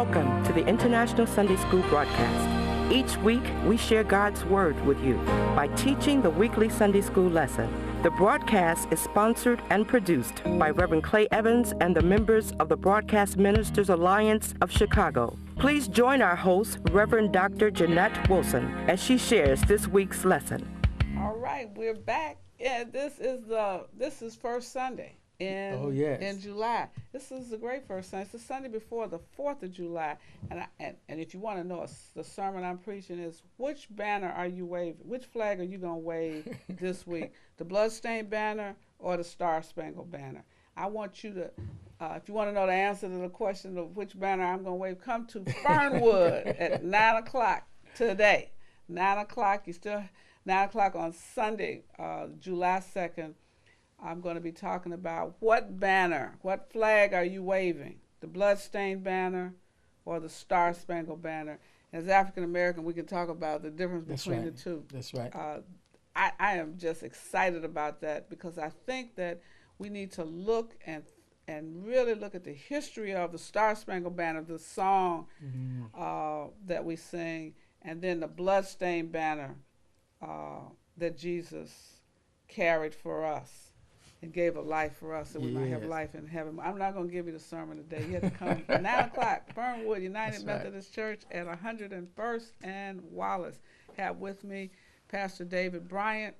Welcome to the International Sunday School broadcast. Each week, we share God's Word with you by teaching the weekly Sunday School lesson. The broadcast is sponsored and produced by Reverend Clay Evans and the members of the Broadcast Ministers Alliance of Chicago. Please join our host, Reverend Dr. Jeanette Wilson, as she shares this week's lesson. All right, we're back. Yeah, this is first Sunday in July. This is a great first Sunday. It's the Sunday before the 4th of July. And if you want to know, the sermon I'm preaching is, which banner are you waving? Which flag are you going to wave this week? The bloodstained banner or the star-spangled banner? I want you to, if you want to know the answer to the question of which banner I'm going to wave, come to Fernwood at 9 o'clock today. 9 o'clock, 9 o'clock on Sunday, July 2nd. I'm going to be talking about what flag are you waving? The bloodstained banner or the star-spangled banner? As African American, we can talk about the difference between the two. That's right. I am just excited about that because I think that we need to look and really look at the history of the Star-Spangled Banner, the song that we sing, and then the bloodstained banner that Jesus carried for us and gave a life for us so we might have life in heaven. I'm not going to give you the sermon today. You have to come 9 o'clock, Fernwood United Methodist Church at 101st and Wallace. Have with me Pastor David Bryant.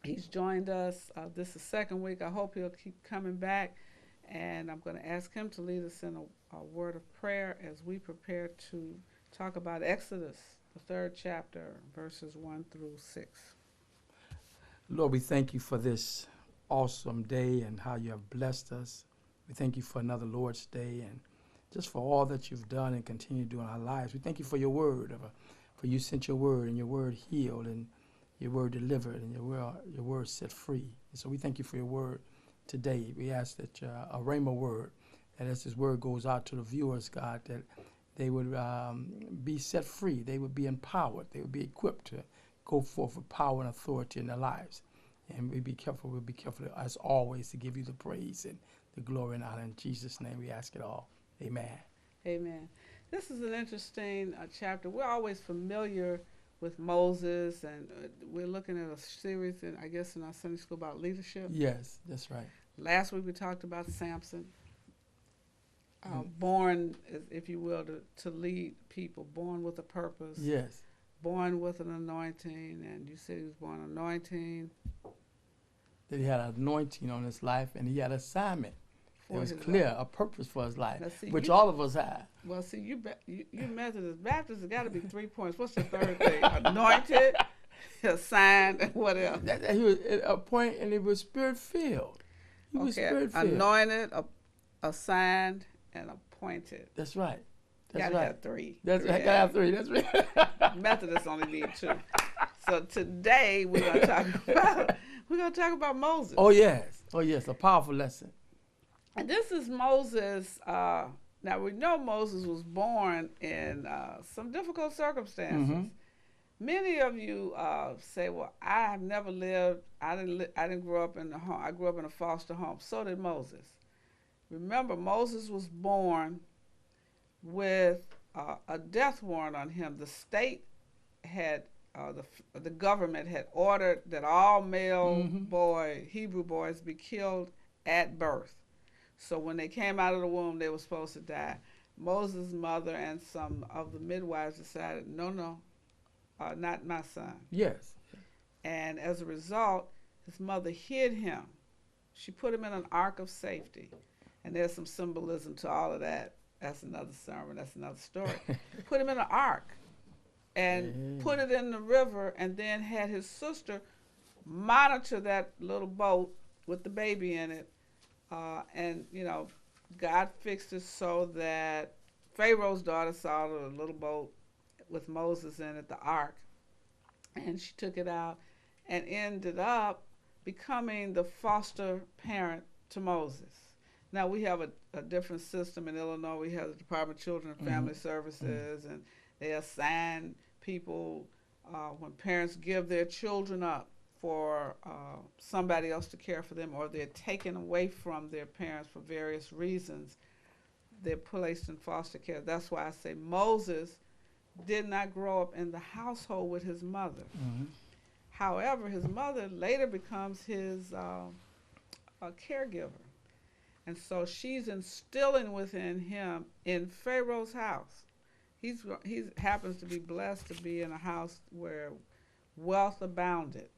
He's joined us. This is the second week. I hope he'll keep coming back. And I'm going to ask him to lead us in a word of prayer as we prepare to talk about Exodus, the 3rd chapter, verses 1 through 6. Lord, we thank you for this awesome day and how you have blessed us. We thank you for another Lord's Day and just for all that you've done and continue to do in our lives. We thank you for your word, for you sent your word and your word healed and your word delivered and your word set free. And so we thank you for your word today. We ask that a rhema word, that as this word goes out to the viewers, God, that they would be set free. They would be empowered. They would be equipped to go forth with power and authority in their lives. And we'll be careful, as always, to give you the praise and the glory and honor. In Jesus' name we ask it all. Amen. Amen. This is an interesting chapter. We're always familiar with Moses, and we're looking at a series, in our Sunday school about leadership. Yes, that's right. Last week we talked about Samson, born, if you will, to lead people, born with a purpose. Yes. Born with an anointing, and you said he was born anointing. That he had an anointing on his life, and he had an assignment. It was clear, a purpose for his life, which all of us have. Well, see, you Methodist Baptists, it got to be 3 points. What's the third thing? Anointed, assigned, and what else? He was appointed, and he was spirit-filled. He was spirit-filled. Anointed, assigned, and appointed. That's right. You gotta have 3. I gotta have 3. That's right. Methodists only need 2. So today we're gonna talk about Moses. Oh yes, a powerful lesson. And this is Moses. Now we know Moses was born in some difficult circumstances. Mm-hmm. Many of you say, "Well, I have never lived. I didn't grow up in a home. I grew up in a foster home." So did Moses. Remember, Moses was born with a death warrant on him. The state had, the government had ordered that all male Hebrew boys be killed at birth. So when they came out of the womb, they were supposed to die. Moses' mother and some of the midwives decided, no, not my son. Yes. And as a result, his mother hid him. She put him in an ark of safety. And there's some symbolism to all of that. That's another sermon. That's another story. Put him in an ark and put it in the river, and then had his sister monitor that little boat with the baby in it. And, God fixed it so that Pharaoh's daughter saw the little boat with Moses in it, the ark, and she took it out and ended up becoming the foster parent to Moses. Now, we have a different system in Illinois. We have the Department of Children and Family Services, and they assign people when parents give their children up for somebody else to care for them, or they're taken away from their parents for various reasons. they're placed in foster care. That's why I say Moses did not grow up in the household with his mother. Mm-hmm. However, his mother later becomes his caregiver. And so she's instilling within him in Pharaoh's house. He happens to be blessed to be in a house where wealth abounded.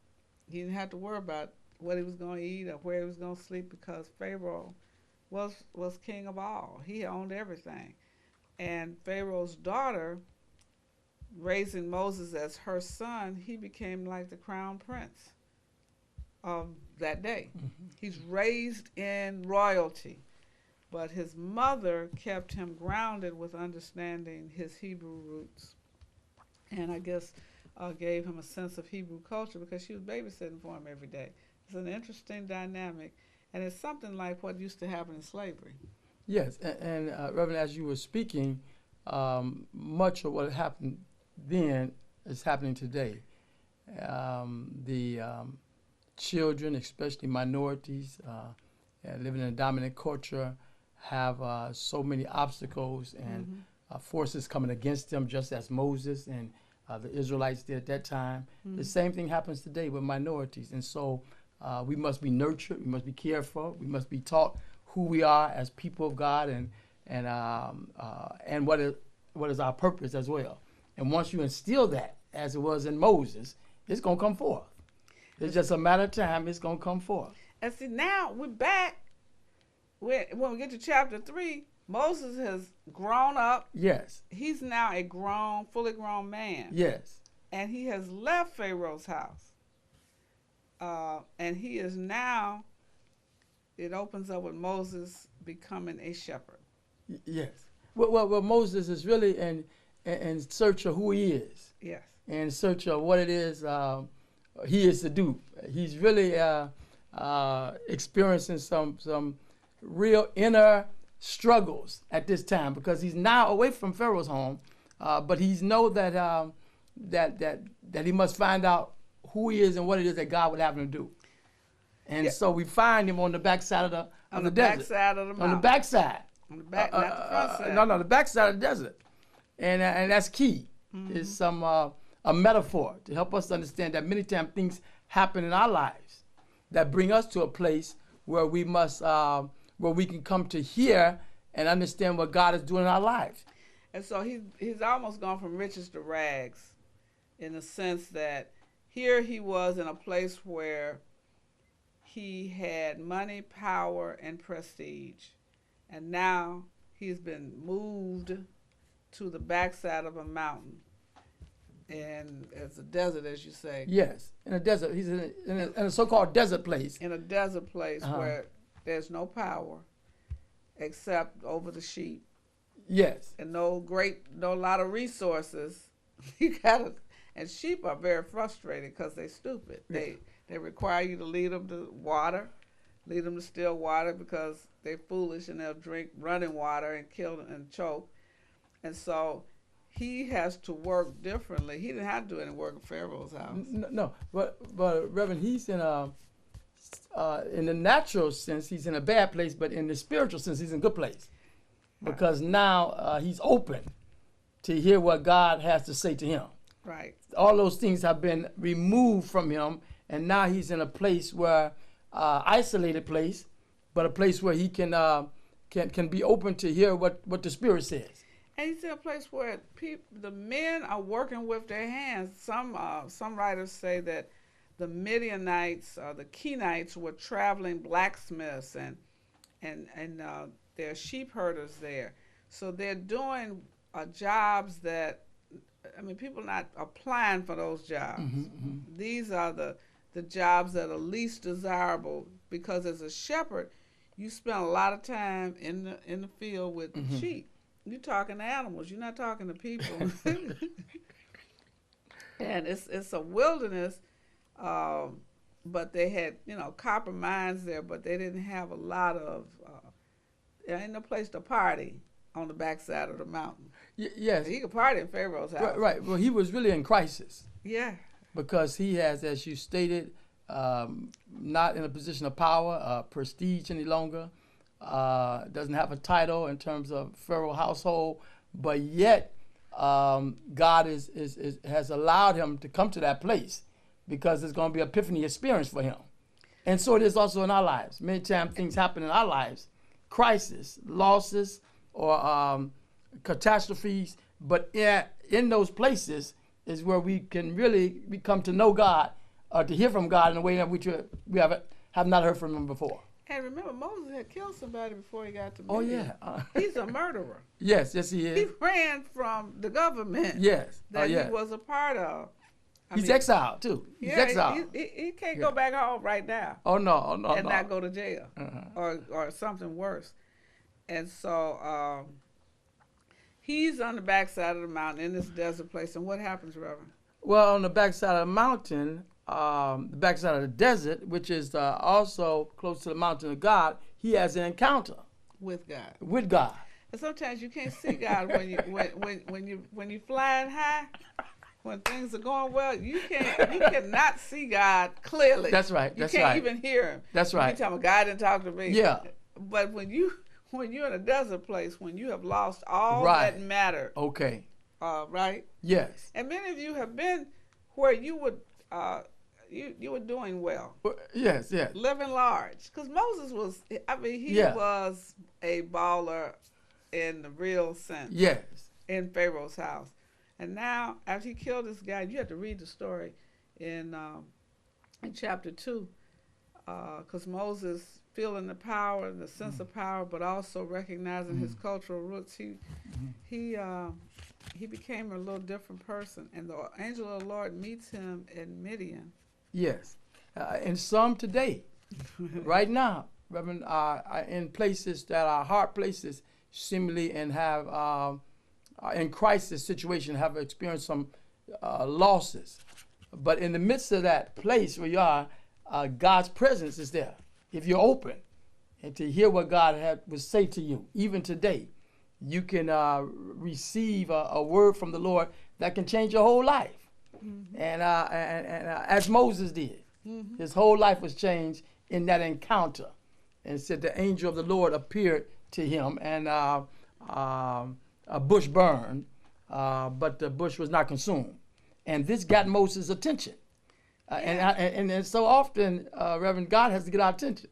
He didn't have to worry about what he was going to eat or where he was going to sleep because Pharaoh was king of all. He owned everything. And Pharaoh's daughter, raising Moses as her son, he became like the crown prince of that day. Mm-hmm. He's raised in royalty, but his mother kept him grounded with understanding his Hebrew roots, and I guess gave him a sense of Hebrew culture because she was babysitting for him every day. It's an interesting dynamic, and it's something like what used to happen in slavery. Yes, and Reverend, as you were speaking, much of what happened then is happening today. The children, especially minorities, living in a dominant culture, have so many obstacles and forces coming against them, just as Moses and the Israelites did at that time. The same thing happens today with minorities. And so we must be nurtured, we must be cared for, we must be taught who we are as people of God and what is our purpose as well. And once you instill that, as it was in Moses, it's going to come forth. It's just a matter of time, it's going to come forth. And see, now we're back. When we get to chapter 3, Moses has grown up. Yes. He's now a fully grown man. Yes. And he has left Pharaoh's house. And he is now, it opens up with Moses becoming a shepherd. Yes. Well, Moses is really in search of who he is. Yes. In search of what it is he is to do. He's really experiencing some real inner struggles at this time because he's now away from Pharaoh's home, but he's know that he must find out who he is and what it is that God would have him to do. And so we find him on the backside of the desert. On the backside of the mountain. On the backside. On the back, not the front side. No, the backside of the desert. And that's key. It's some a metaphor to help us understand that many times things happen in our lives that bring us to a place where we must where we can come to hear and understand what God is doing in our lives. And so he's almost gone from riches to rags in the sense that here he was in a place where he had money, power, and prestige. And now he's been moved to the backside of a mountain. And it's a desert, as you say. Yes, in a desert. He's in a so-called desert place. In a desert place where there's no power except over the sheep. Yes. And no lot of resources. And sheep are very frustrated because they're stupid. They require you to lead them to water, lead them to still water because they're foolish and they'll drink running water and kill them and choke. And so he has to work differently. He didn't have to do any work in Pharaoh's house. No, but Reverend, he's in the natural sense, he's in a bad place, but in the spiritual sense, he's in a good place. Because now he's open to hear what God has to say to him. Right. All those things have been removed from him, and now he's in a place where, isolated place, but a place where he can be open to hear what the Spirit says. And he's in a place where the men are working with their hands. Some writers say that the Midianites or the Kenites were traveling blacksmiths and they're sheep herders there. So they're doing jobs that, people are not applying for those jobs. These are the jobs that are least desirable because as a shepherd, you spend a lot of time in the field with sheep. You're talking to animals. You're not talking to people. And it's a wilderness, but they had copper mines there, but they didn't have a lot of. There ain't no place to party on the backside of the mountain. Yes, he could party in Pharaoh's house. Right. Well, he was really in crisis. Yeah. Because he has, as you stated, not in a position of power, prestige any longer. doesn't have a title in terms of Pharaoh household, but yet God has allowed him to come to that place because it's going to be an epiphany experience for him. And so it is also in our lives. Many times things happen in our lives, crisis, losses, or catastrophes, but in those places is where we can really come to know God, or to hear from God in a way that we have not heard from him before. And remember, Moses had killed somebody before he got to Oh, Midian. yeah. He's a murderer. Yes, he is. He ran from the government Yes. that he was a part of. He's exiled, too. He's exiled. He can't go back home right now. Oh, no. And not go to jail or something worse. And so he's on the backside of the mountain in this desert place. And what happens, Reverend? Well, on the backside of the mountain, the backside of the desert, which is also close to the mountain of God, he has an encounter with God. With God. And sometimes you can't see God when you flying high. When things are going well, you cannot see God clearly. That's right. You can't even hear him. That's right. You tell him, God didn't talk to me. Yeah. But when you're in a desert place, when you have lost all that mattered. Okay. Right? Yes. And many of you have been where you would you were doing well. Yes. Living large. Because Moses was, he was a baller in the real sense. Yes. In Pharaoh's house. And now, after he killed this guy, you have to read the story in chapter 2, because Moses, feeling the power and the sense of power, but also recognizing his cultural roots, he became a little different person. And the angel of the Lord meets him in Midian. Yes, and some today, right now, Reverend, in places that are hard places, seemingly, and have in crisis situation, have experienced some losses. But in the midst of that place where you are, God's presence is there. If you're open and to hear what God would say to you, even today, you can receive a word from the Lord that can change your whole life. And as Moses did, his whole life was changed in that encounter. And it said the angel of the Lord appeared to him, and a bush burned, but the bush was not consumed. And this got Moses' attention. And so often, Reverend, God has to get our attention.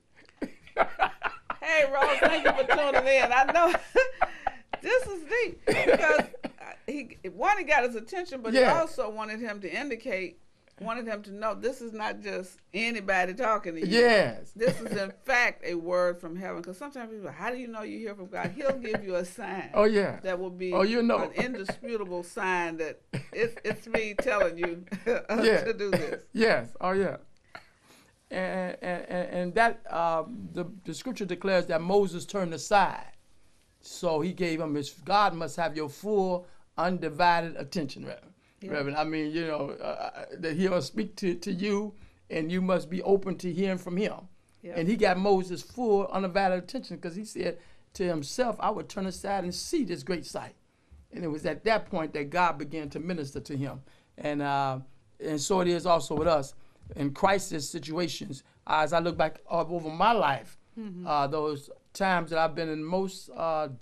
Hey, Rose, thank you for tuning in. I know this is deep because he got his attention, but he also wanted him to know this is not just anybody talking to you. Yes. This is, in fact, a word from heaven. Because sometimes people, how do you know you hear from God? He'll give you a sign. Oh, yeah. That will be an indisputable sign that it's me telling you to do this. Yes. Oh, yeah. And that the scripture declares that Moses turned aside. So he gave him God must have your full, undivided attention, Reverend. Yeah. Reverend, I mean, that he'll speak to you, and you must be open to hearing from him. Yeah. And he got Moses' full, undivided attention because he said to himself, I would turn aside and see this great sight. And it was at that point that God began to minister to him. And so it is also with us in crisis situations. As I look back over my life, those times that I've been in most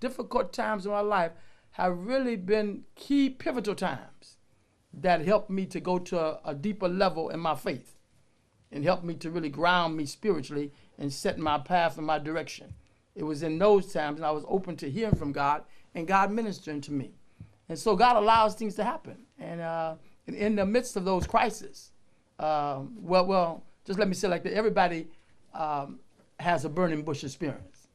difficult times in my life have really been key pivotal times that helped me to go to a deeper level in my faith and helped me to really ground me spiritually and set my path and my direction. It was in those times, and I was open to hearing from God and God ministering to me. And so God allows things to happen. And in the midst of those crises, just let me say like that, everybody has a burning bush experience.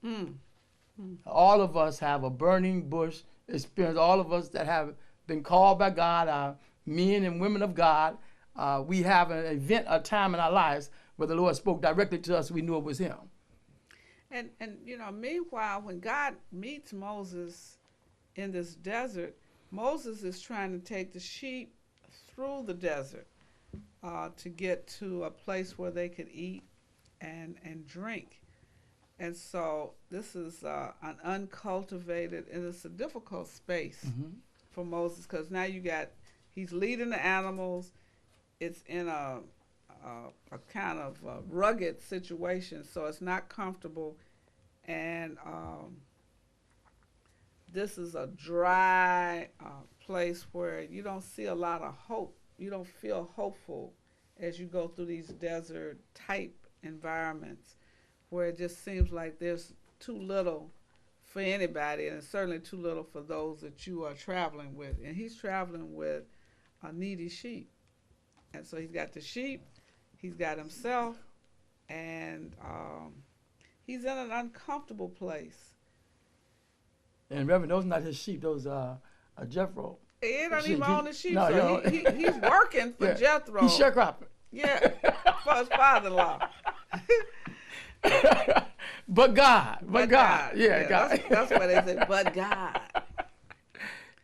All of us have a burning bush experience. All of us that have been called by God, men and women of God, we have an event, a time in our lives where the Lord spoke directly to us. We knew it was him. And meanwhile, when God meets Moses in this desert, Moses is trying to take the sheep through the desert to get to a place where they could eat and drink. And so this is an uncultivated, and it's a difficult space for Moses because now he's leading the animals. It's in a kind of rugged situation, so it's not comfortable. And this is a dry place where you don't see a lot of hope. You don't feel hopeful as you go through these desert type environments where it just seems like there's too little for anybody, and it's certainly too little for those that you are traveling with. And he's traveling with needy sheep. And so he's got the sheep, he's got himself, and he's in an uncomfortable place. And Reverend, those not his sheep, those Jethro. He don't even own the sheep, no, so he's working for Jethro. He's sharecropping. Yeah, for his father-in-law. But God. Yeah, God. That's what they say, but God.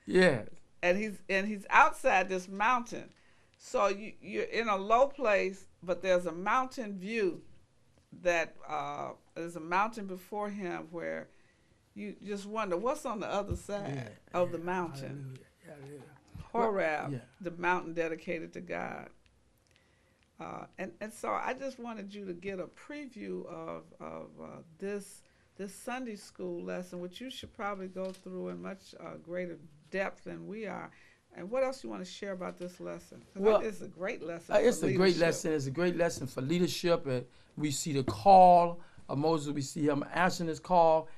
Yeah. And he's outside this mountain. So you're in a low place, but there's a mountain view that there's a mountain before him where you just wonder what's on the other side of the mountain. Hallelujah. Horeb, the mountain dedicated to God. And so I just wanted you to get a preview of this Sunday school lesson, which you should probably go through in much greater depth than we are. And what else you want to share about this lesson? Well, it's a great lesson. It's a great lesson. It's a great lesson for leadership. And we see the call of Moses. We see him answering his call.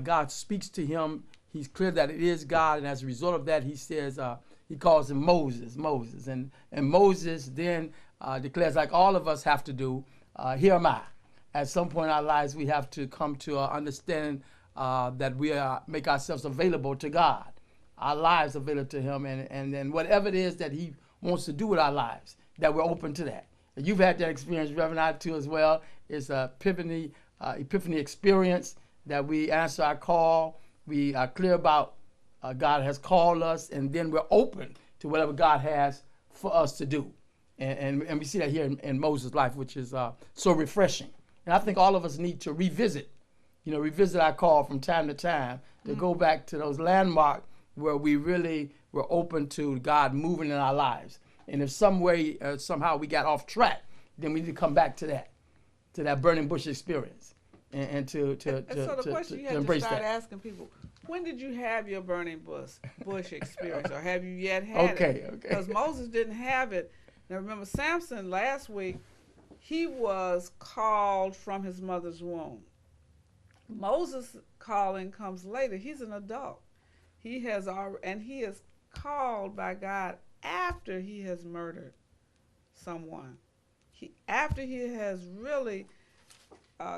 God speaks to him. He's clear that it is God, and as a result of that, he says he calls him Moses, and Moses then declares, like all of us have to do, here am I. At some point in our lives, we have to come to understand that we make ourselves available to God, our lives available to him, and then whatever it is that he wants to do with our lives, that we're open to that. And you've had that experience, Reverend, I too as well. It's a epiphany experience that we answer our call. We are clear about God has called us, and then we're open to whatever God has for us to do. And we see that here in Moses' life, which is so refreshing. And I think all of us need to revisit our call from time to time, to go back to those landmarks where we really were open to God moving in our lives. And if somehow we got off track, then we need to come back to that burning bush experience. And so the question you have to start asking people, when did you have your burning bush experience, or have you yet had it? Okay. Because Moses didn't have it. Now remember, Samson last week, he was called from his mother's womb. Moses' calling comes later. He's an adult. He is called by God after he has murdered someone. After he has really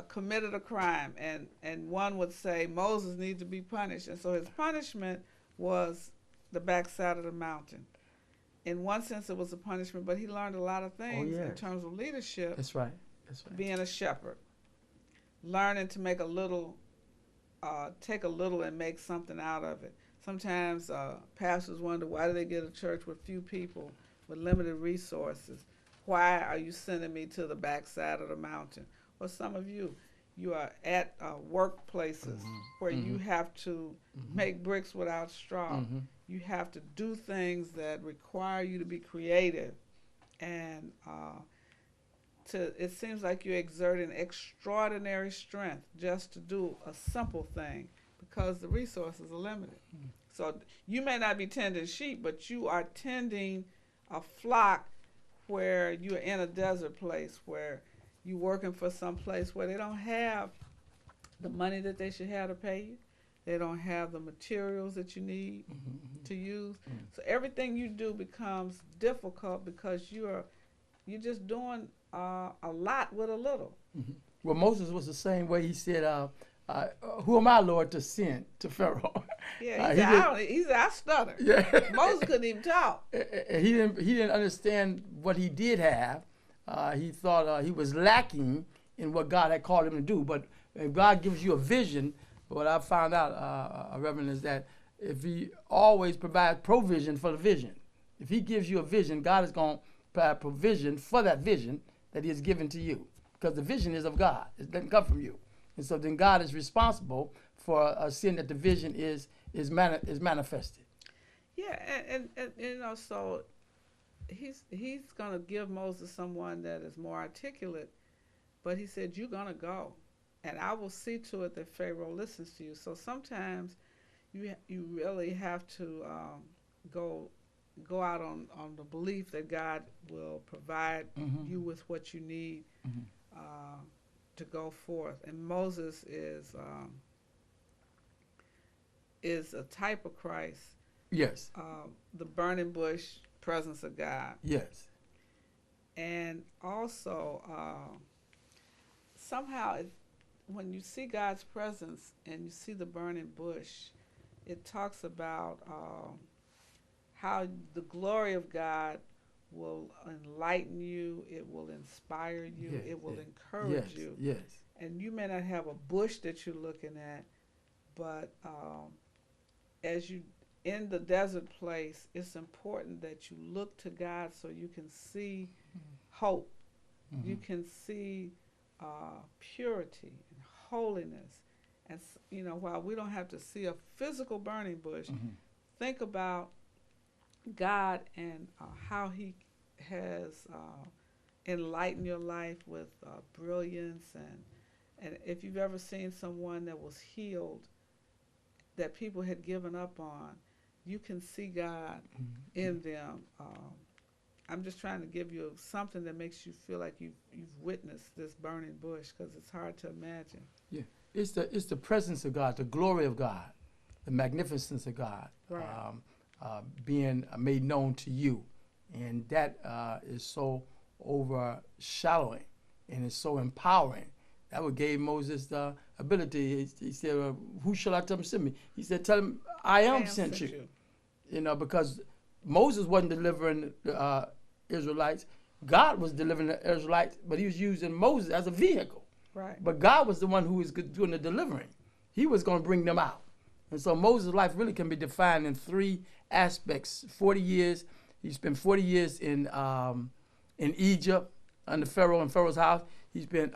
committed a crime, and one would say Moses needs to be punished, and so his punishment was the backside of the mountain. In one sense, it was a punishment, but he learned a lot of things in terms of leadership. That's right. Being a shepherd, learning to make a little, take a little and make something out of it. Sometimes pastors wonder, why do they get a church with few people, with limited resources? Why are you sending me to the backside of the mountain? Or some of you are at workplaces where you have to make bricks without straw. You have to do things that require you to be creative. And it seems like you're exerting extraordinary strength just to do a simple thing because the resources are limited. So you may not be tending sheep, but you are tending a flock where you're in a desert place, where you're working for some place where they don't have the money that they should have to pay you. They don't have the materials that you need to use. So everything you do becomes difficult because you're just doing a lot with a little. Well, Moses was the same way. He said, who am I, Lord, to send to Pharaoh? Yeah, he said, I stutter. Yeah. Moses couldn't even talk. He didn't understand what he did have. He thought he was lacking in what God had called him to do. But if God gives you a vision, what I found out, Reverend, is that if he always provides provision for the vision. If he gives you a vision, God is going to provide provision for that vision that he has given to you. Because the vision is of God. It doesn't come from you. And so then God is responsible for seeing that the vision is manifested. Yeah, and so he's going to give Moses someone that is more articulate, but he said, you're going to go. and I will see to it that Pharaoh listens to you. So sometimes you really have to go out on the belief that God will provide you with what you need to go forth. And Moses is a type of Christ. Yes. The burning bush presence of God. Yes. And also, somehow, when you see God's presence and you see the burning bush, it talks about how the glory of God will enlighten you, it will inspire you, Yes, it will yes, encourage you. Yes. And you may not have a bush that you're looking at, but as you in the desert place, it's important that you look to God so you can see hope. You can see purity and holiness. And, while we don't have to see a physical burning bush, think about God and how he has enlightened your life with brilliance. And if you've ever seen someone that was healed, that people had given up on, you can see God in them. I'm just trying to give you something that makes you feel like you've witnessed this burning bush, because it's hard to imagine. Yeah, it's the presence of God, the glory of God, the magnificence of God, Right. being made known to you, and that is so overshadowing and it's so empowering. That what gave Moses the ability. He said, "Who shall I tell him send me?" He said, "Tell him I am sent you." Because Moses wasn't delivering the Israelites. God was delivering the Israelites, but he was using Moses as a vehicle. Right. But God was the one who was doing the delivering. He was going to bring them out. And so Moses' life really can be defined in three aspects. 40 years, he spent 40 years in Egypt under Pharaoh in Pharaoh's house. He spent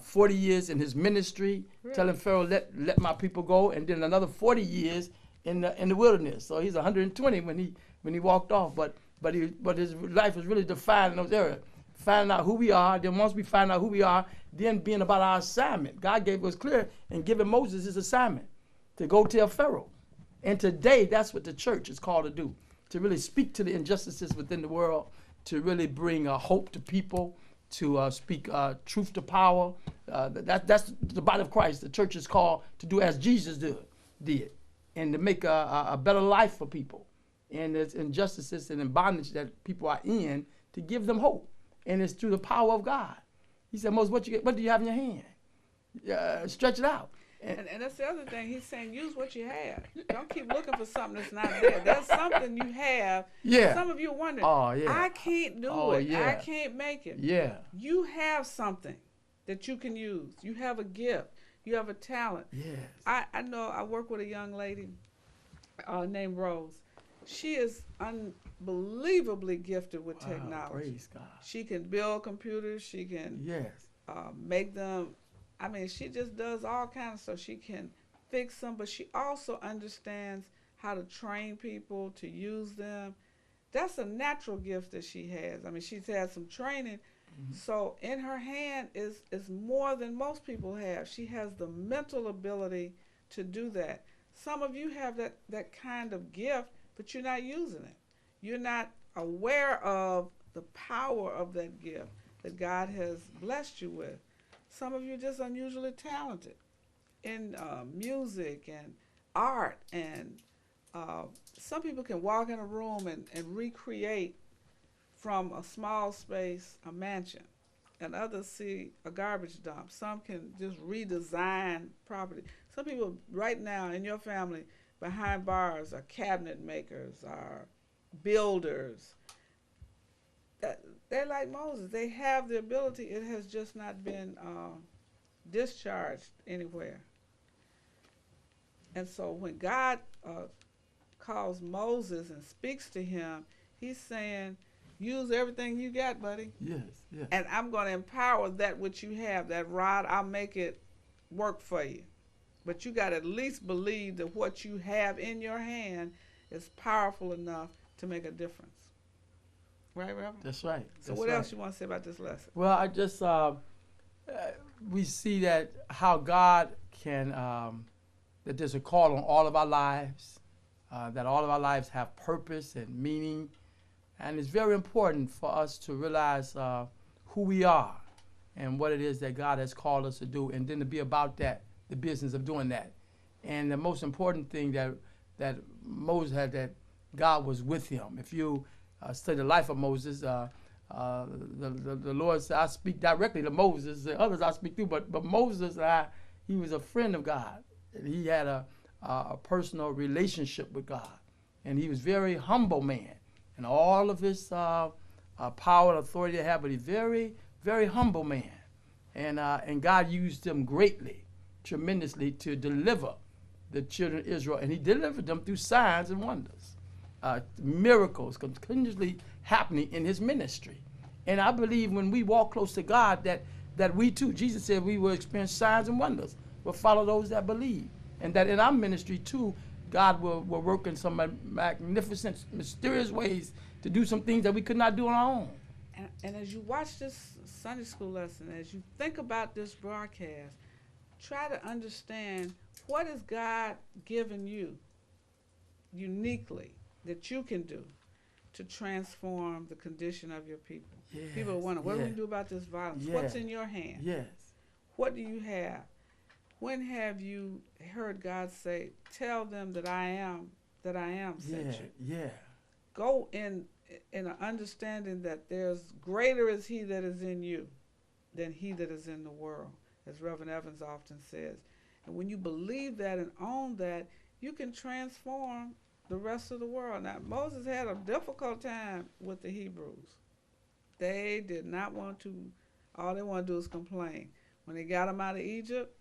40 years in his ministry, Really? telling Pharaoh, let my people go, and then another 40 years in the wilderness. So he's 120 when he walked off. But his life was really defined in those areas. Finding out who we are, then once we find out who we are, then being about our assignment. God gave us clear and giving Moses his assignment to go tell Pharaoh. And today, that's what the church is called to do, to really speak to the injustices within the world, to really bring hope to people, to speak truth to power. That's the body of Christ. The church is called to do as Jesus did, and to make a better life for people. And there's injustices and in bondage that people are in, to give them hope. And it's through the power of God. He said, Moses, what do you have in your hand? Stretch it out. And that's the other thing. He's saying, use what you have. Don't keep looking for something that's not there. There's something you have. Yeah. Some of you are wondering, I can't do it. Yeah. I can't make it. Yeah. You have something that you can use. You have a gift. You have a talent. Yes. I know I work with a young lady named Rose. She is unbelievably gifted with technology. Praise God. She can build computers. She can make them. I mean, she just does all kinds of stuff. She can fix them, but she also understands how to train people to use them. That's a natural gift that she has. I mean, she's had some training. So in her hand is more than most people have. She has the mental ability to do that. Some of you have that kind of gift, but you're not using it. You're not aware of the power of that gift that God has blessed you with. Some of you are just unusually talented in music and art, and some people can walk in a room and recreate from a small space a mansion, and others see a garbage dump. Some can just redesign property. Some people right now in your family behind bars are cabinet makers, are builders. They're like Moses. They have the ability. It has just not been discharged anywhere. And so when God calls Moses and speaks to him, he's saying, use everything you got, buddy. Yes. And I'm going to empower that which you have, that rod. I'll make it work for you. But you got to at least believe that what you have in your hand is powerful enough to make a difference. Right, Reverend? That's right. So what else you want to say about this lesson? Well, I just, we see that how God can, that there's a call on all of our lives, that all of our lives have purpose and meaning. And it's very important for us to realize who we are and what it is that God has called us to do, and then to be about that, the business of doing that. And the most important thing that Moses had, that God was with him. If you study the life of Moses, the Lord said, I speak directly to Moses. The others I speak to, but Moses, he was a friend of God. He had a personal relationship with God. And he was very humble man. And all of his power and authority to have, but he's very, very humble man. And God used him greatly, tremendously, to deliver the children of Israel. And he delivered them through signs and wonders. Miracles continuously happening in his ministry. And I believe when we walk close to God that we too, Jesus said we will experience signs and wonders, will follow those that believe. And that in our ministry too, God will work in some magnificent, mysterious ways to do some things that we could not do on our own. And as you watch this Sunday school lesson, as you think about this broadcast, try to understand, what has God given you uniquely that you can do to transform the condition of your people? Yes, People wonder, what do we do about this violence? Yes. What's in your hand? Yes. What do you have? When have you heard God say, tell them that I am sent you? Yeah. Go in an understanding that there's greater is he that is in you than he that is in the world, as Reverend Evans often says. And when you believe that and own that, you can transform the rest of the world. Now, Moses had a difficult time with the Hebrews. They did not want to, all they want to do is complain. When they got them out of Egypt,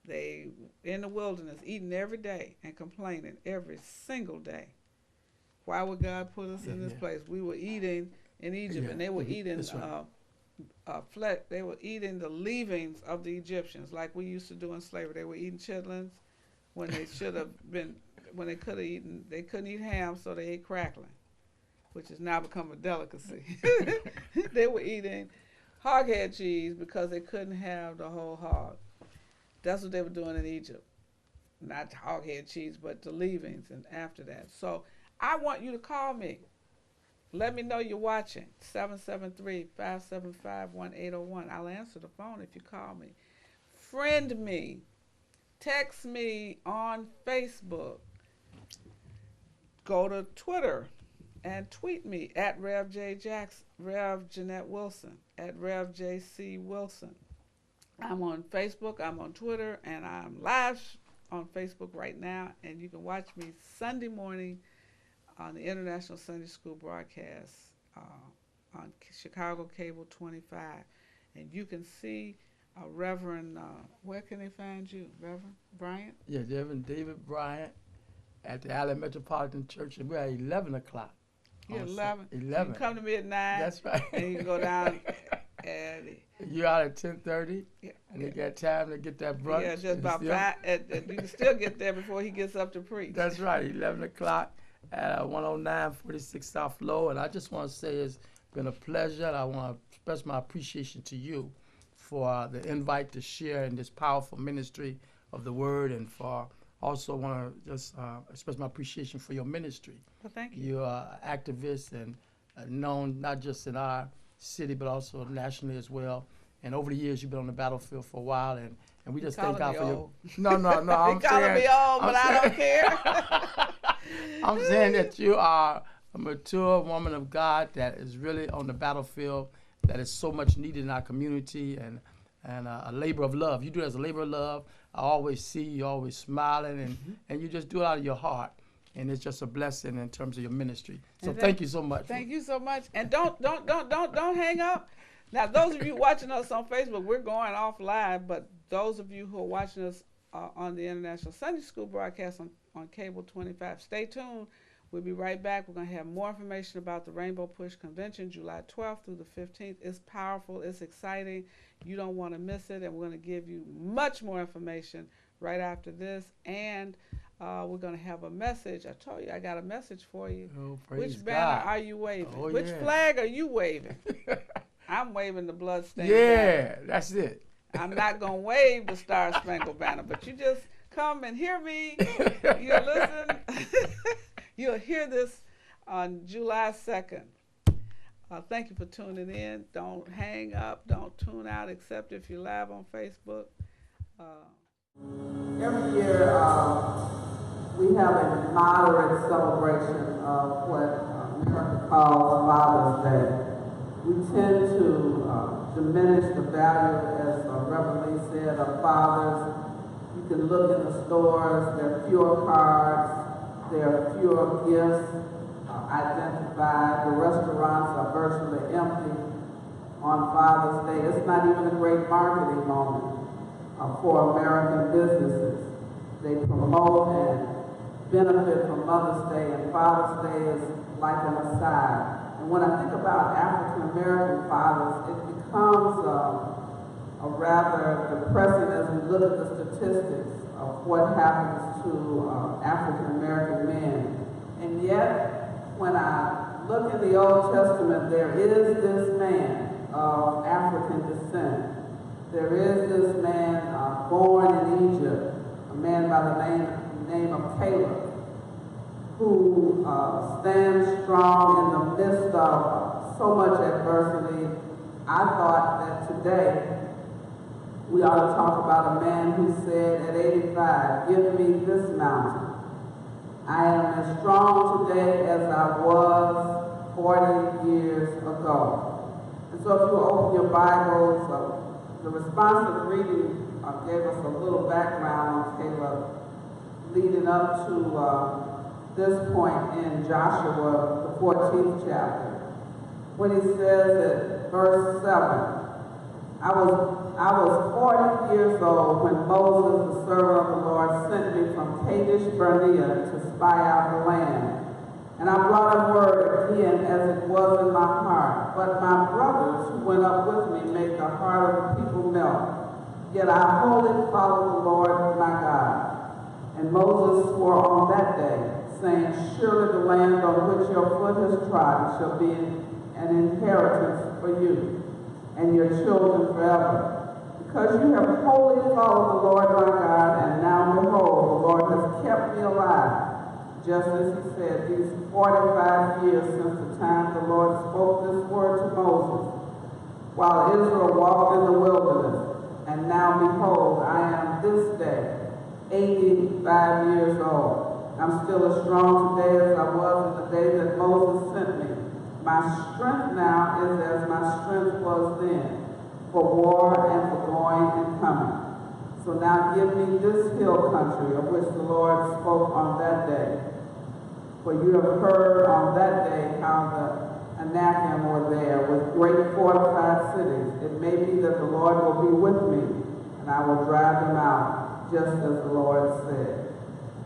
they in the wilderness eating every day and complaining every single day. Why would God put us in this place? We were eating in Egypt, and they were eating flesh. They were eating the leavings of the Egyptians, like we used to do in slavery. They were eating chitlins when they should have been, when they could have eaten. They couldn't eat ham, so they ate crackling, which has now become a delicacy. They were eating hoghead cheese because they couldn't have the whole hog. That's what they were doing in Egypt. Not hoghead cheese, but the leavings and after that. So I want you to call me. Let me know you're watching. 773-575-1801. I'll answer the phone if you call me. Friend me. Text me on Facebook. Go to Twitter and tweet me at Rev J Jackson, Rev Jeanette Wilson, at Rev JC Wilson. I'm on Facebook, I'm on Twitter, and I'm live on Facebook right now, and you can watch me Sunday morning on the International Sunday School broadcast on Chicago Cable 25. And you can see Reverend, where can they find you, Reverend Bryant? Yeah, Reverend David Bryant at the Allen Metropolitan Church, and we're at 11 o'clock. Yeah, 11. 11. So you come to me at 9. That's right. And you can go down and you're out at 10:30, yeah, and you got time to get that brunch. Yeah, just about 5. You can still get there before he gets up to preach. That's right, 11 o'clock at 10946 South Low. And I just want to say it's been a pleasure. I want to express my appreciation to you for the invite to share in this powerful ministry of the Word, and for also want to just express my appreciation for your ministry. Well, thank you. You're an activist and known not just in our city, but also nationally as well. And over the years, you've been on the battlefield for a while, and we just thank God for you. No. I'm calling me old, but I don't care. I'm saying that you are a mature woman of God that is really on the battlefield, that is so much needed in our community, and a labor of love. You do it as a labor of love. I always see you always smiling, and you just do it out of your heart. And it's just a blessing in terms of your ministry. So thank you so much. Thank you so much. And don't hang up. Now, those of you watching us on Facebook, we're going off live, but those of you who are watching us on the International Sunday School broadcast on Cable 25, stay tuned. We'll be right back. We're going to have more information about the Rainbow Push Convention, July 12th through the 15th. It's powerful. It's exciting. You don't want to miss it. And we're going to give you much more information right after this. And we're going to have a message. I told you I got a message for you. Oh, praise Which banner God. are you waving? Oh, Which yeah. flag are you waving? I'm waving the bloodstained Yeah, banner. that's it. I'm not going to wave the Star Spangled Banner, but you just come and hear me. You listen. You'll hear this on July 2nd. Thank you for tuning in. Don't hang up. Don't tune out, except if you're live on Facebook. Every year, we have a moderate celebration of what America calls Father's Day. We tend to diminish the value, as Reverend Lee said, of fathers. You can look in the stores, there are fewer cards, there are fewer gifts identified. The restaurants are virtually empty on Father's Day. It's not even a great marketing moment for American businesses. They promote and benefit from Mother's Day, and Father's Day is like an aside. And when I think about African American fathers, it becomes a rather depressing as we look at the statistics of what happens to African American men. And yet, when I look in the Old Testament, there is this man of African descent. There is this man born in Egypt, a man by the name of Caleb, who stands strong in the midst of so much adversity. I thought that today we ought to talk about a man who said at 85, "Give me this mountain. I am as strong today as I was 40 years ago." And so if you open your Bibles, the responsive reading gave us a little background on Caleb leading up to this point in Joshua, the 14th chapter, when he says at verse 7, I was 40 years old when Moses, the servant of the Lord, sent me from Kadesh Barnea to spy out the land. And I brought a word again as it was in my heart. But my brothers who went up with me made the heart of the people melt. Yet I wholly followed the Lord my God. And Moses swore on that day, saying, "Surely the land on which your foot has trodden shall be an inheritance for you and your children forever. Because you have wholly followed the Lord my God, and now behold, the Lord has kept me alive, just as he said, these 45 years since the time the Lord spoke this word to Moses, while Israel walked in the wilderness. And now behold, I am this day 85 years old. I'm still as strong today as I was in the day that Moses sent me. My strength now is as my strength was then, for war and for going and coming. So now give me this hill country of which the Lord spoke on that day. For you have heard on that day how the Anakim were there with great fortified cities. It may be that the Lord will be with me, and I will drive them out, just as the Lord said."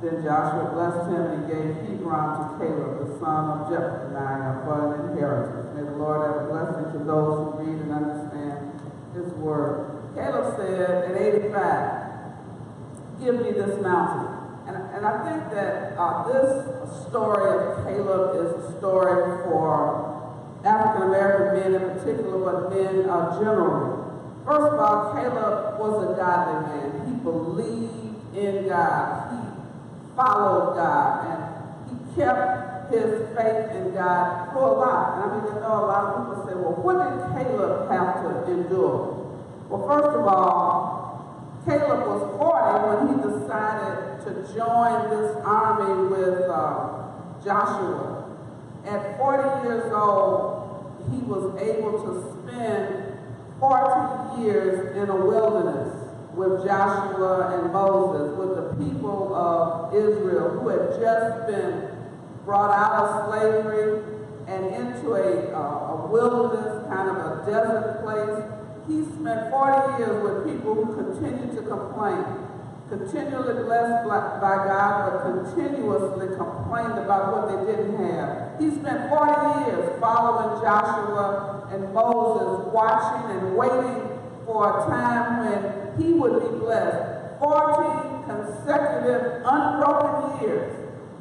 Then Joshua blessed him and gave Hebron to Caleb, the son of Jephunneh, for an inheritance. May the Lord have a blessing to those who read and understand his word. Caleb said at 85, "Give me this mountain." And I think that this story of Caleb is a story for African American men in particular, but men generally. First of all, Caleb was a godly man. He believed in God. He followed God, and he kept his faith in God through a lot. And I mean, I know a lot of people say, well, what did Caleb have to endure? Well, first of all, Caleb was 40 when he decided to join this army with Joshua. At 40 years old, he was able to spend 40 years in a wilderness with Joshua and Moses, with the people of Israel who had just been brought out of slavery and into a wilderness, kind of a desert place. He spent 40 years with people who continued to complain, continually blessed by God, but continuously complained about what they didn't have. He spent 40 years following Joshua and Moses, watching and waiting for a time when he would be blessed. 40 consecutive, unbroken years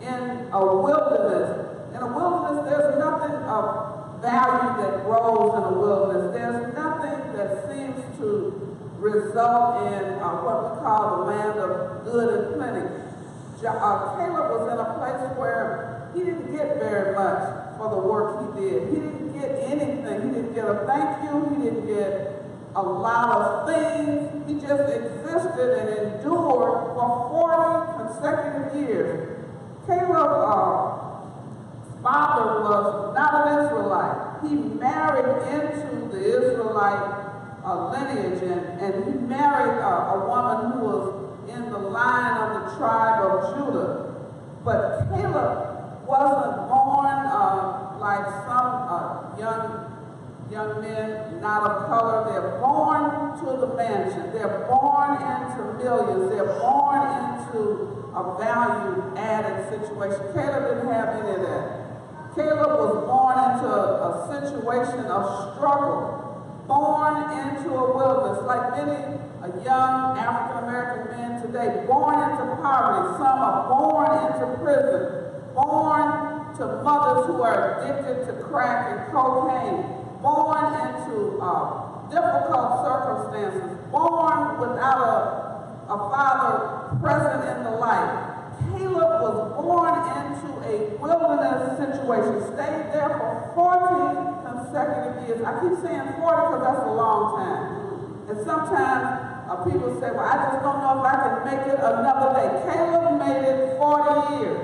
in a wilderness. In a wilderness, there's nothing of value that grows in a wilderness. There's nothing that seems to result in what we call the land of good and plenty. Caleb was in a place where he didn't get very much for the work he did. He didn't get anything. He didn't get a thank you. He didn't get a lot of things. He just existed and endured for 40 consecutive years. Caleb's father was not an Israelite. He married into the Israelite lineage, and he married a woman who was in the line of the tribe of Judah. But Caleb wasn't born like some young men not of color. They're born to the mansion. They're born into millions. They're born into a value-added situation. Caleb didn't have any of that. Caleb was born into a situation of struggle, born into a wilderness, like many young African-American men today, born into poverty. Some are born into prison, born to mothers who are addicted to crack and cocaine, born into difficult circumstances, born without a father present in the life. Caleb was born into a wilderness situation, stayed there for 40 consecutive years. I keep saying 40 because that's a long time. And sometimes people say, well, I just don't know if I can make it another day. Caleb made it 40 years.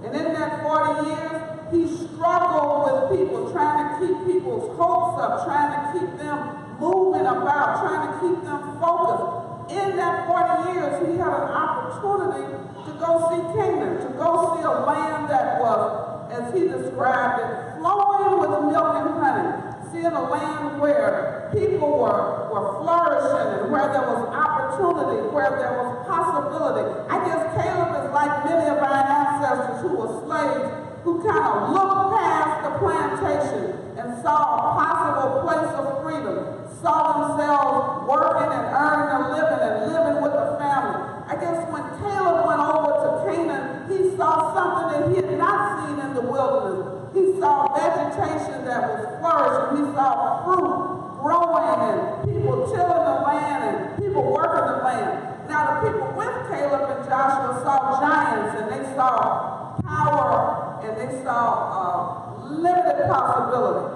And in that 40 years, he struggled with people, trying to keep people's hopes up, trying to keep them moving about, trying to keep them focused. In that 40 years, he had an opportunity to go see Canaan, to go see a land that was, as he described it, flowing with milk and honey. Seeing a land where people were flourishing and where there was opportunity, where there was possibility. I guess Caleb is like many of our ancestors who were slaves, who kind of looked past the plantation and saw a possible place of freedom, saw themselves working and earning a living and living with a family. I guess when Caleb went over to Canaan, he saw something that he had not seen in the wilderness. He saw vegetation that was flourishing. He saw fruit growing and people tilling the land and people working the land. Now the people with Caleb and Joshua saw giants and they saw power and they saw limited possibility.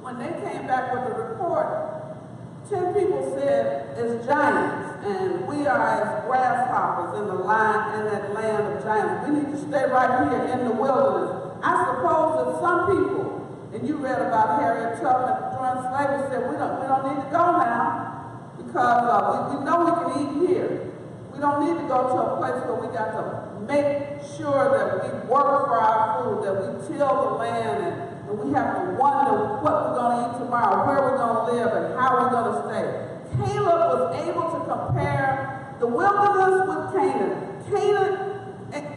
When they came back with the report, 10 people said it's giants and we are as grasshoppers in that land of giants. We need to stay right here in the wilderness. I suppose that some people, and you read about Harriet Tubman during slavery, said we don't need to go now because we know we can eat here. We don't need to go to a place where we got to make sure that we work for our food, that we till the land, and we have to wonder what we're going to eat tomorrow, where we're going to live, and how we're going to stay. Caleb was able to compare the wilderness with Canaan.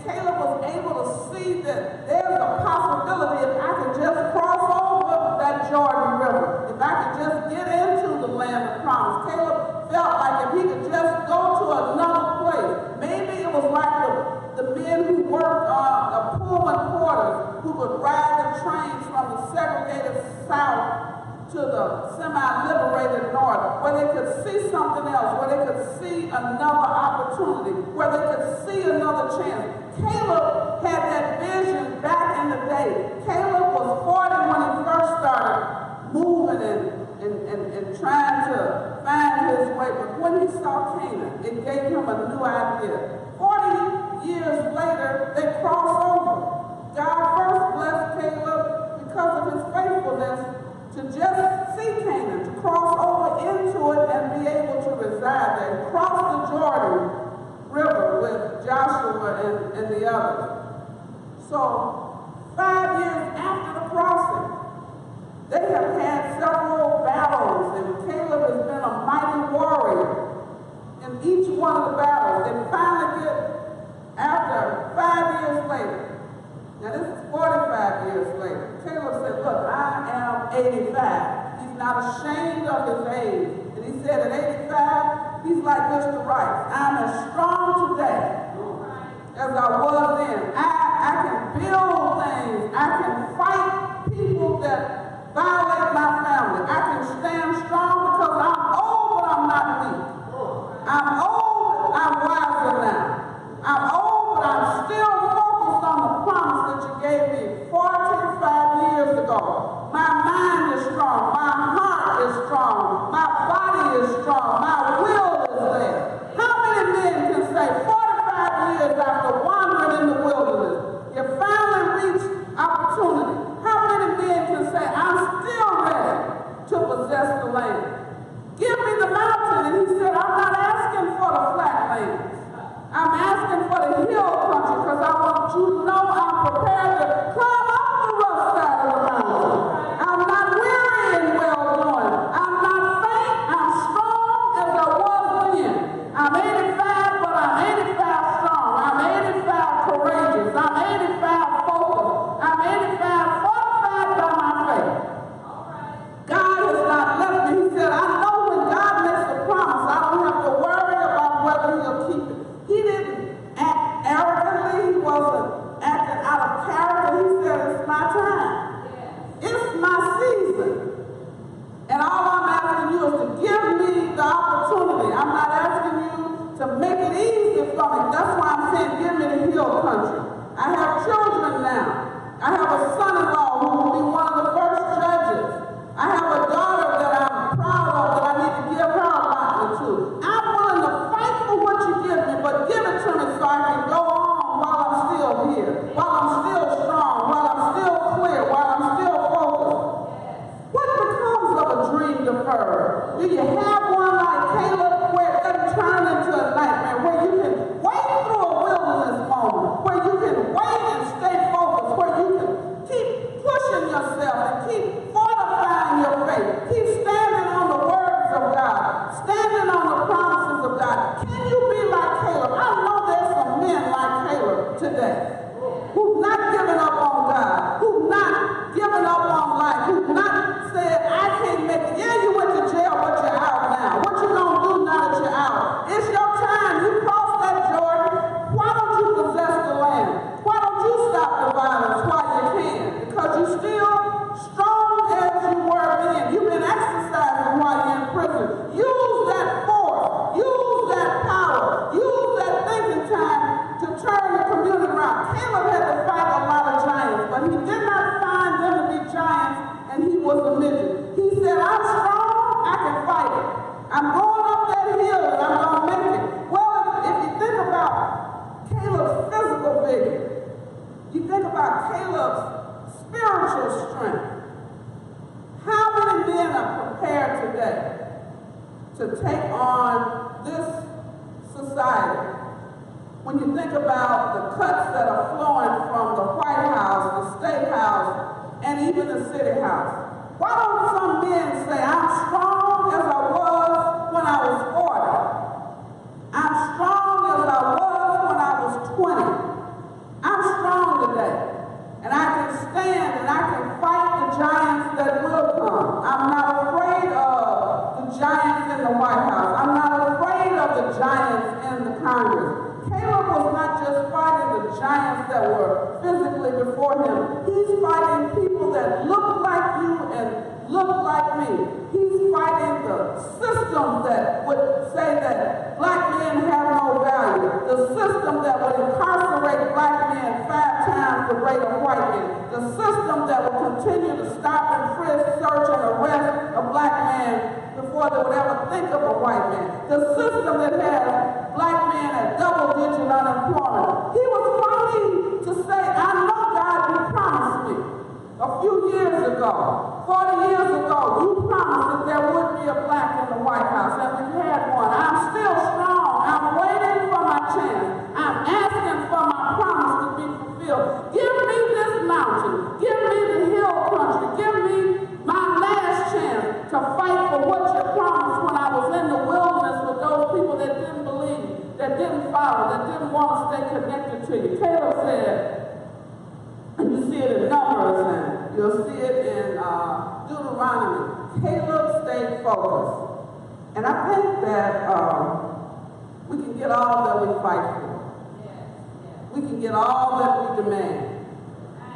Caleb was able to see that there's a possibility if I could just cross over that Jordan River, if I could just get into the land of promise. Caleb felt like if he could just go to another place, maybe it was like the men who worked on Pullman porters who would ride the trains from the segregated South to the semi-liberated North, where they could see something else, where they could see another opportunity, where they could see another chance. Caleb had that vision back in the day. Caleb was 40 when he first started moving and trying to find his way, but when he saw Canaan, it gave him a new idea. 40 years later, they crossed over. God first blessed Caleb because of his faithfulness to just see Canaan, to cross over into it and be able to reside there, cross the Jordan River with Joshua and the others. So 5 years after the crossing, they have had several battles, and Caleb has been a mighty warrior in each one of the battles. They finally get, after 5 years later, now this is 45 years later, Caleb said, look, I am 85. He's not ashamed of his age. And he said at 85, he's like Mr. Rice. I'm as strong today as I was then. I can build things. I can fight people that violate my family. I can stand strong because I'm old, but I'm not want you to know I'm prepared to climb up the rough side of the mountain. I'm not weary in well-doing. I'm not faint. I'm strong as I was then. I'm 85, but I'm 85 strong. I'm 85 courageous. I'm 85 focused. I'm 85 fortified by my faith. God has not left me. He said, I know when God makes a promise, I don't have to worry about whether he'll keep it. He didn't act arrogantly. He wasn't acting out of character. He said, it's my time. It's my season. And all I'm asking you is to give me the opportunity. I'm not asking you to make it easy for me. That's why I'm saying give me the hill country. I have children now. I have a son-in-law who will be one of the first judges. I have a daughter that I'm proud of that I need to give her allotment to. I'm willing to fight for what you give me, but give it to me so I can go on while I'm still here, while I'm still strong, while I'm still clear, while I'm still focused. What becomes of a dream deferred? Do you have one like Caleb where it doesn't turn into a nightmare, where you can wade through a wilderness moment, where you can wait and stay focused, where you can keep pushing yourself and keep fortifying your faith, keep standing on the words of God, standing on the promises of God? Can you be like Caleb? I know there's some men like Caleb today who've not given up on God, who've not given up on life, who've not said, I can't make it. Yeah, you went to jail, but you're out now. What you gonna do now that you're out? It's your time. You crossed that Jordan. Why don't you possess the land? Why don't you stop the violence while you can? Because you're still strong as you were then. You've been exercising while you're in prison. Use that force. Use that power. Use that thinking time to turn the community around. Caleb had to fight a lot of giants, but he did not find them to be giants, and he was a midget. He said, I'm strong, I can fight it. I'm going up that hill and I'm going to make it. Well, if you think about Caleb's physical vigor, you think about Caleb's spiritual strength. How many men are prepared today to take on this society? When you think about the cuts that are flowing from the White House, the State House, and even the City House, why don't some men say, I'm strong as I was when I was 40. I'm strong as I was when I was 20. I'm strong today. And I can stand and I can fight the giants that will come. I'm not afraid of the giants in the White House. I'm not afraid of the giants in the Congress. Caleb was not just fighting the giants that were physically before him. He's fighting people that look like you and look like me. He's fighting the system that would say that black men have no value. The system that would incarcerate black men 5 times the rate of white men. The system that would continue to stop and frisk, search, and arrest a black man before they would ever think of a white man. The system that has black men at double-digit unemployment. He was fighting to say, I know God, you promised me. A few years ago, 40 years ago, you promised that there would be a black in the White House, and we had one. I'm still strong. I'm waiting for my chance. I'm asking for my promise to be fulfilled. Give me this mountain. Give me the hill country. Give me my last chance to fight for what you promised when I was in the wilderness with those people that didn't believe, that didn't follow, that didn't want to stay connected to you. Caleb said, and you see it in Numbers, and you'll see it in Deuteronomy, Caleb stayed focused. And I think that we can get all that we fight for. We can get all that we demand.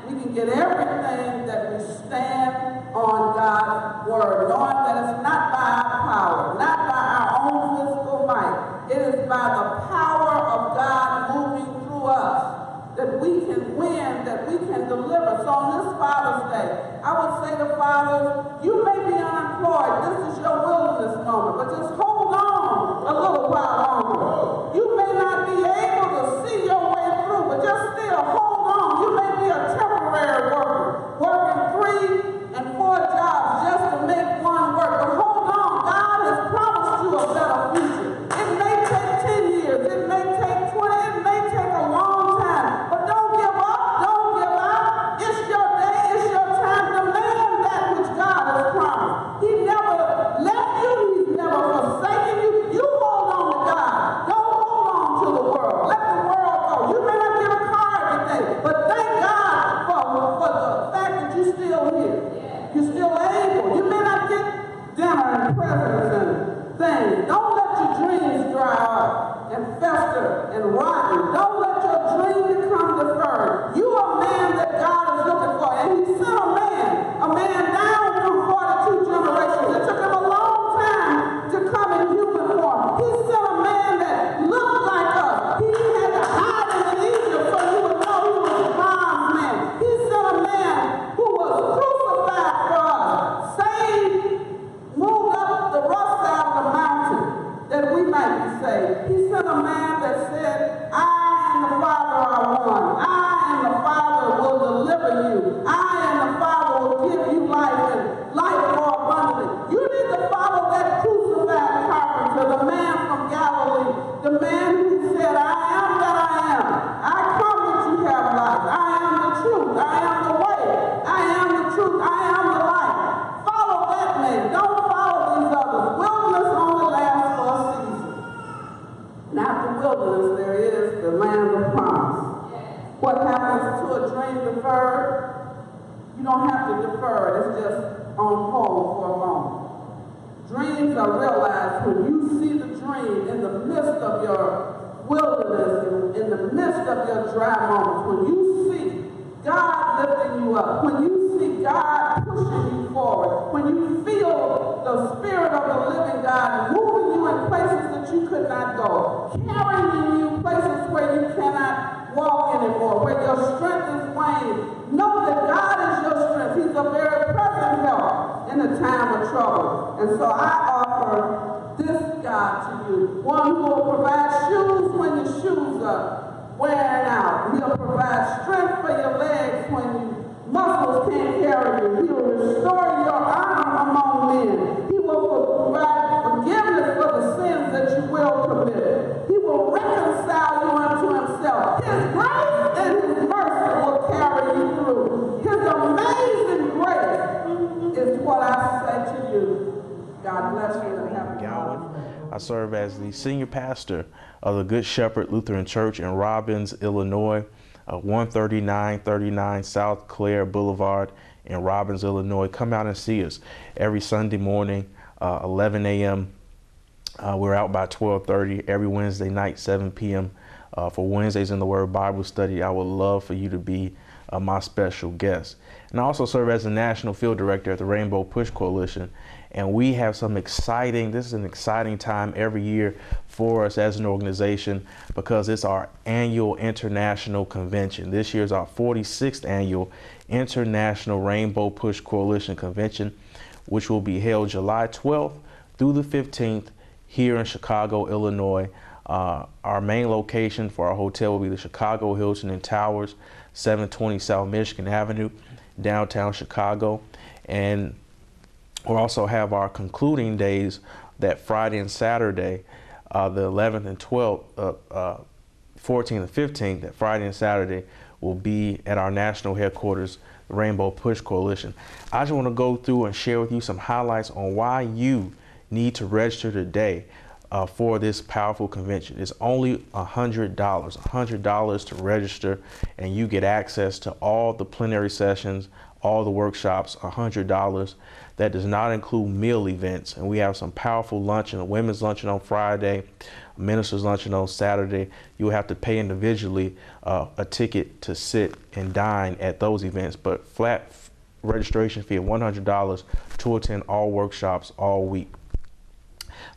We can get everything that we stand on God's word, knowing that it's not by our power, not by our own physical might. It is by the power of God moving through us that we can win, that we can deliver. So on this Father's Day, I would say to fathers, you may be unemployed. This is your wilderness moment, but just hold on a little while longer. You may not be able to see your way through, but just still hold on. You may be a temporary worker, working 3 and 4 jobs just to make one work, but hold on. God has promised you a better future. It may take 10 years, it may take 20, it may take a long time, but don't give bitter and rotten. Don't let your dream become deferred. You are a man that God is looking for. And he sent a man down through 42 generations. It took him a long time to come in human form. He sent a man that looked like us. He had to hide in Egypt so you would know he was a bronze man. He sent a man who was crucified for us, saved, moved up the rough side of the mountain that we might be saved. He sent a man that said, I and the Father are one. I and the Father will deliver you. I and the Father will give you life and life more abundantly. You need to follow that crucified carpenter, the man from Galilee, the man who said, I am that I am. I come that you have life. I am the truth. I am the way. I am the truth. I am the life. Follow that man. Don't follow these others. Wilderness only lasts for a season. And after wilderness, there is the land of promise. What happens to a dream deferred? You don't have to defer it. It's just on hold for a moment. Dreams are realized when you see the dream in the midst of your wilderness and in the midst of your dry moments. When you see God lifting you up. When you see God pushing you forward. When you feel the Spirit of the living God moving you in places that you could not go. Carrying you places where you cannot walk anymore. Where your strength is waning. Know that God is your strength. He's a very present help in a time of trouble. And so I offer this God to you. One who will provide shoes when your shoes are wearing out. He'll provide strength for your legs when your muscles can't carry you. He will restore your honor among men. He will provide forgiveness for the sins that you will commit. He will reconcile you unto himself. His grace and his mercy will carry you through. His amazing grace is what I say to you. God bless you and have a Gowan. I serve as the senior pastor of the Good Shepherd Lutheran Church in Robbins, Illinois, 13939 South Clare Boulevard in Robbins, Illinois. Come out and see us every Sunday morning, 11 a.m. We're out by 12:30 every Wednesday night, 7 p.m. For Wednesdays in the Word Bible Study. I would love for you to be my special guest. And I also serve as the National Field Director at the Rainbow Push Coalition. And we have some exciting, this is an exciting time every year for us as an organization because it's our annual international convention. This year is our 46th annual International Rainbow Push Coalition Convention, which will be held July 12th through the 15th here in Chicago, Illinois. Our main location for our hotel will be the Chicago Hilton and Towers, 720 South Michigan Avenue, downtown Chicago. And we'll also have our concluding days that Friday and Saturday, the 11th and 12th, 14th and 15th, that Friday and Saturday will be at our national headquarters, the Rainbow Push Coalition. I just want to go through and share with you some highlights on why you need to register today for this powerful convention. It's only $100 to register, and you get access to all the plenary sessions, all the workshops, $100. That does not include meal events, and we have some powerful luncheon, a women's luncheon on Friday, a minister's luncheon on Saturday. You will have to pay individually a ticket to sit and dine at those events, but flat registration fee of $100 to attend all workshops all week.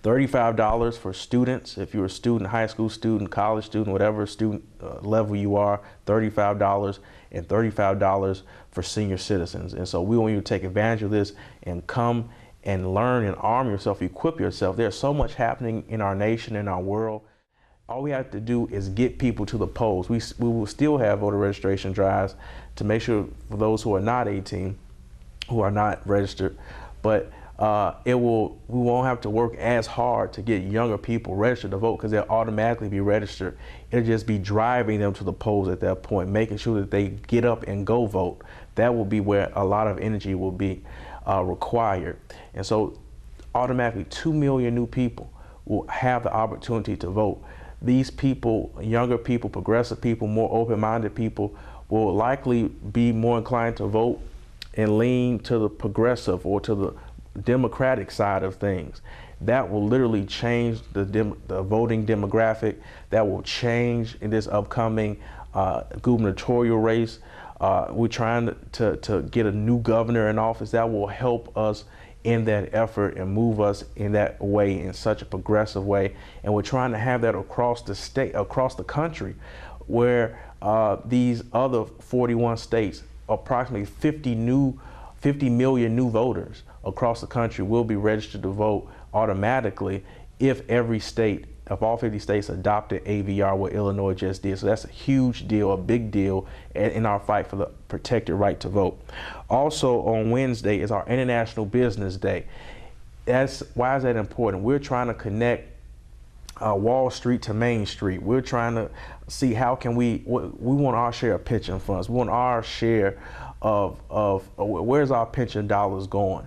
$35 for students. If you're a student, high school student, college student, whatever student level you are, $35, and $35 for senior citizens. And so we want you to take advantage of this and come and learn and arm yourself, equip yourself. There's so much happening in our nation, in our world. All we have to do is get people to the polls. We will still have voter registration drives to make sure for those who are not 18, who are not registered, but we won't have to work as hard to get younger people registered to vote because they'll automatically be registered. It'll just be driving them to the polls at that point, making sure that they get up and go vote. That will be where a lot of energy will be required. And so automatically 2 million new people will have the opportunity to vote. These people, younger people, progressive people, more open-minded people will likely be more inclined to vote and lean to the progressive or to the Democratic side of things. that will literally change the voting demographic. That will change in this upcoming gubernatorial race. We're trying to get a new governor in office that will help us in that effort and move us in that way, in such a progressive way. And we're trying to have that across the state, across the country, where these other 41 states, approximately 50 million new voters across the country will be registered to vote automatically if every state, if all 50 states adopted AVR, what Illinois just did. So that's a huge deal, a big deal in our fight for the protected right to vote. Also on Wednesday is our International Business Day. Why is that important? We're trying to connect Wall Street to Main Street. We're trying to see how can we want our share of pension funds. We want our share of where's our pension dollars going.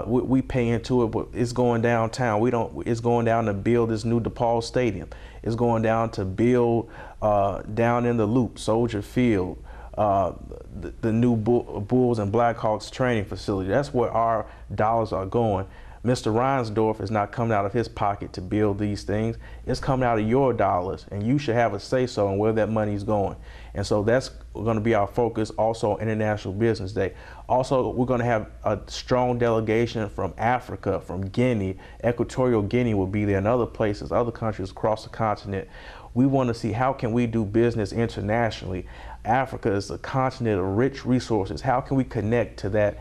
We pay into it, but it's going downtown. It's going down to build this new DePaul Stadium. It's going down to build down in the Loop, Soldier Field, the new Bulls and Blackhawks training facility. That's where our dollars are going. Mr. Reinsdorf is not coming out of his pocket to build these things. It's coming out of your dollars, and you should have a say-so on where that money is going. And so that's going to be our focus also on International Business Day. Also, we're going to have a strong delegation from Africa, from Guinea. Equatorial Guinea will be there, and other places, other countries across the continent. We want to see how can we do business internationally. Africa is a continent of rich resources. How can we connect to that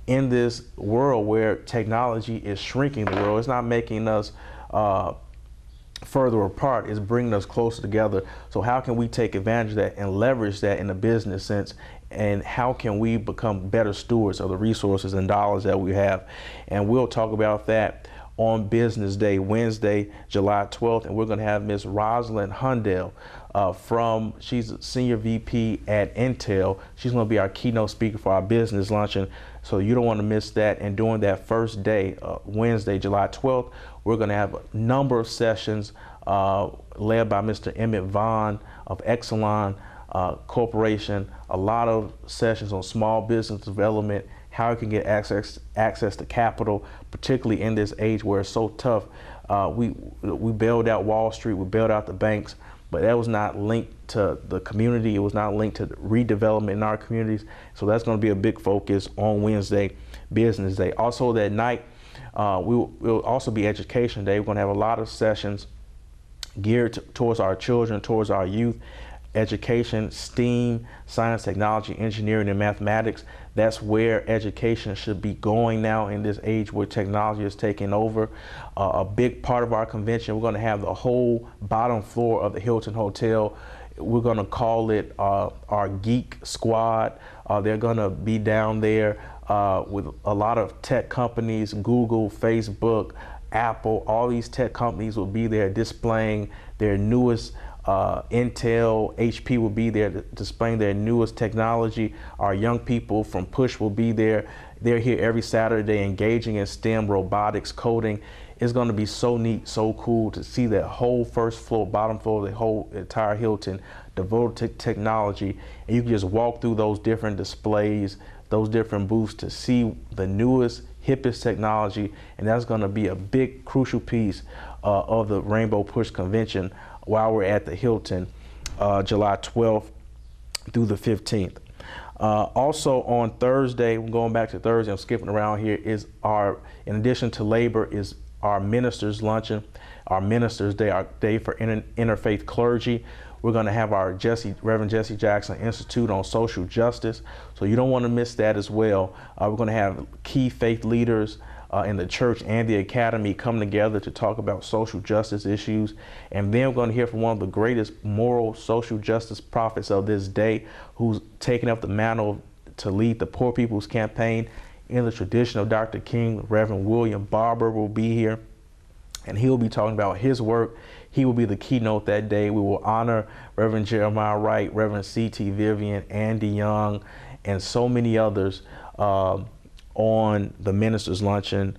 in this world where technology is shrinking the world? It's not making us further apart, it's bringing us closer together. So how can we take advantage of that and leverage that in a business sense? And how can we become better stewards of the resources and dollars that we have? And we'll talk about that on Business Day, Wednesday, July 12th. And we're going to have Ms. Rosalind Hundell she's a senior VP at Intel. She's going to be our keynote speaker for our business luncheon. So you don't want to miss that. And during that first day, Wednesday, July 12th, we're going to have a number of sessions led by Mr. Emmett Vaughn of Exelon Corporation. A lot of sessions on small business development, how you can get access to capital, particularly in this age where it's so tough. We bailed out Wall Street, we bailed out the banks, but that was not linked to the community. It was not linked to redevelopment in our communities. So that's going to be a big focus on Wednesday, Business Day. Also that night, we'll also be Education Day. We're going to have a lot of sessions geared towards our children, towards our youth. Education, STEAM, science, technology, engineering, and mathematics. That's where education should be going now in this age where technology is taking over. A big part of our convention, we're going to have the whole bottom floor of the Hilton Hotel. We're going to call it our Geek Squad. They're going to be down there with a lot of tech companies, Google, Facebook, Apple. All these tech companies will be there displaying their newest Intel, HP will be there displaying their newest technology. Our young people from Push will be there. They're here every Saturday engaging in STEM, robotics, coding. It's going to be so neat, so cool to see that whole first floor, bottom floor, the whole entire Hilton devoted to technology. And you can just walk through those different displays, those different booths to see the newest, hippest technology. And that's going to be a big, crucial piece of the Rainbow Push Convention while we're at the Hilton, July 12th through the 15th. Also on Thursday, we're going back to Thursday, I'm skipping around here, is in addition to labor, is our ministers' luncheon, our ministers' day, our day for interfaith clergy. We're going to have our Reverend Jesse Jackson Institute on social justice. So you don't want to miss that as well. We're going to have key faith leaders in the church and the academy come together to talk about social justice issues. And then we're going to hear from one of the greatest moral social justice prophets of this day, who's taken up the mantle to lead the Poor People's Campaign in the tradition of Dr. King. Reverend William Barber will be here, and he'll be talking about his work. He will be the keynote that day. We will honor Reverend Jeremiah Wright, Reverend C.T. Vivian, Andy Young, and so many others on the Ministers' Luncheon,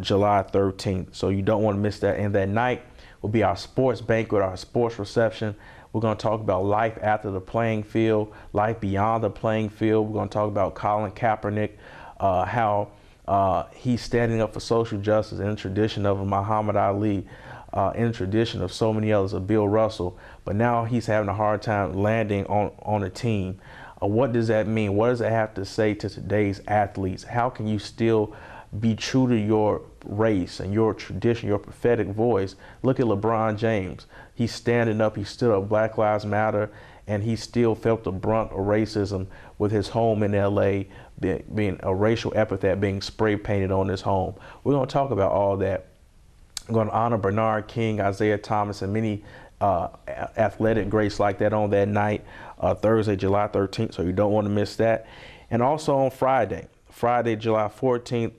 July 13th. So you don't want to miss that. And that night will be our sports banquet, our sports reception. We're going to talk about life after the playing field, life beyond the playing field. We're going to talk about Colin Kaepernick, how He's standing up for social justice in the tradition of Muhammad Ali, in the tradition of so many others, of Bill Russell. But now he's having a hard time landing on a team. What does that mean? What does it have to say to today's athletes? How can you still be true to your race and your tradition, your prophetic voice? Look at LeBron James. He's standing up. He stood up Black Lives Matter, and he still felt the brunt of racism with his home in LA being a racial epithet being spray painted on his home. We're going to talk about all that. I'm going to honor Bernard King, Isaiah Thomas, and many athletic greats like that on that night, Thursday, July 13th, so you don't want to miss that. And also on Friday, July 14th,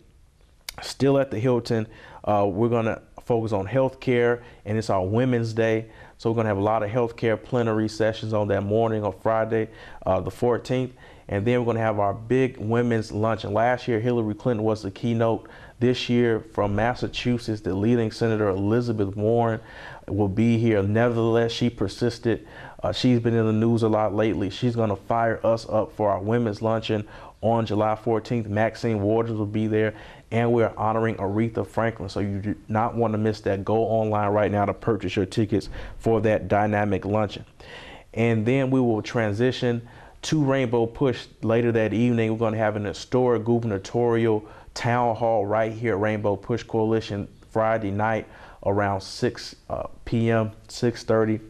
still at the Hilton, we're going to focus on healthcare, and it's our Women's Day. So we're going to have a lot of healthcare plenary sessions on that morning on Friday, the 14th. And then we're going to have our big women's luncheon. Last year, Hillary Clinton was the keynote. This year, from Massachusetts, the leading Senator Elizabeth Warren will be here. Nevertheless, she persisted. She's been in the news a lot lately. She's going to fire us up for our women's luncheon on July 14th. Maxine Waters will be there, and we're honoring Aretha Franklin. So you do not want to miss that. Go online right now to purchase your tickets for that dynamic luncheon. And then we will transition to Rainbow Push later that evening. We're going to have an historic gubernatorial town hall right here at Rainbow Push Coalition Friday night around 6 p.m., 6:30.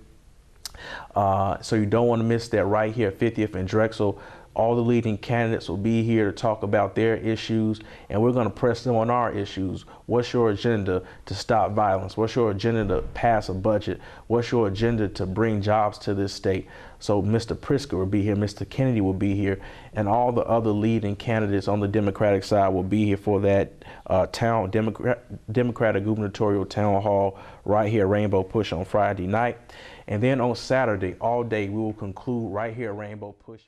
So you don't want to miss that right here at 50th and Drexel. All the leading candidates will be here to talk about their issues, and we're going to press them on our issues. What's your agenda to stop violence? What's your agenda to pass a budget? What's your agenda to bring jobs to this state? So Mr. Pritzker will be here, Mr. Kennedy will be here, and all the other leading candidates on the Democratic side will be here for that Democratic gubernatorial town hall right here at Rainbow Push on Friday night. And then on Saturday, all day, we will conclude right here at Rainbow Push.